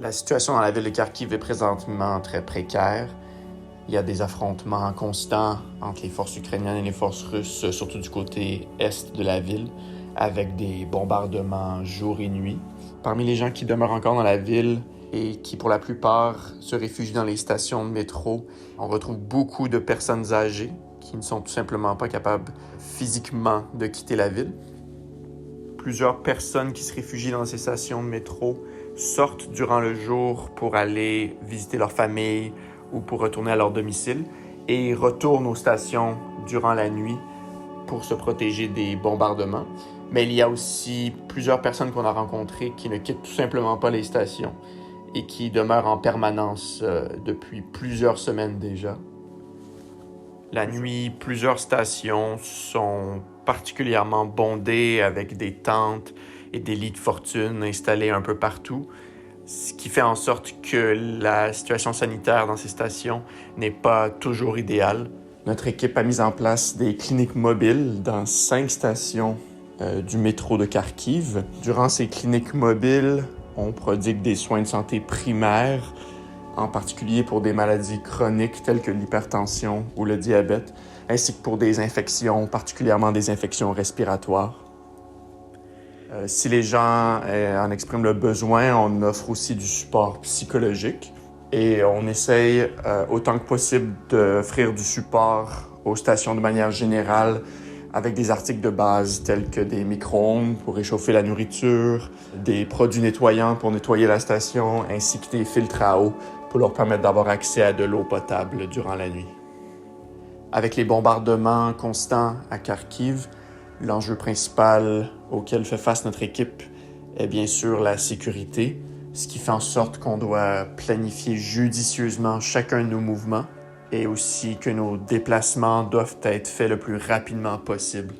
La situation dans la ville de Kharkiv est présentement très précaire. Il y a des affrontements constants entre les forces ukrainiennes et les forces russes, surtout du côté est de la ville, avec des bombardements jour et nuit. Parmi les gens qui demeurent encore dans la ville et qui, pour la plupart, se réfugient dans les stations de métro, on retrouve beaucoup de personnes âgées qui ne sont tout simplement pas capables physiquement de quitter la ville. Plusieurs personnes qui se réfugient dans ces stations de métro sortent durant le jour pour aller visiter leur famille ou pour retourner à leur domicile et retournent aux stations durant la nuit pour se protéger des bombardements. Mais il y a aussi plusieurs personnes qu'on a rencontrées qui ne quittent tout simplement pas les stations et qui demeurent en permanence depuis plusieurs semaines déjà. La nuit, plusieurs stations sont particulièrement bondées avec des tentes et des lits de fortune installés un peu partout, ce qui fait en sorte que la situation sanitaire dans ces stations n'est pas toujours idéale. Notre équipe a mis en place des cliniques mobiles dans 5 stations du métro de Kharkiv. Durant ces cliniques mobiles, on prodigue des soins de santé primaires, en particulier pour des maladies chroniques telles que l'hypertension ou le diabète, ainsi que pour des infections, particulièrement des infections respiratoires. Si les gens en expriment le besoin, on offre aussi du support psychologique et on essaye autant que possible d'offrir du support aux stations de manière générale avec des articles de base tels que des micro-ondes pour réchauffer la nourriture, des produits nettoyants pour nettoyer la station, ainsi que des filtres à eau pour leur permettre d'avoir accès à de l'eau potable durant la nuit. Avec les bombardements constants à Kharkiv, l'enjeu principal auquel fait face notre équipe est bien sûr la sécurité, ce qui fait en sorte qu'on doit planifier judicieusement chacun de nos mouvements et aussi que nos déplacements doivent être faits le plus rapidement possible.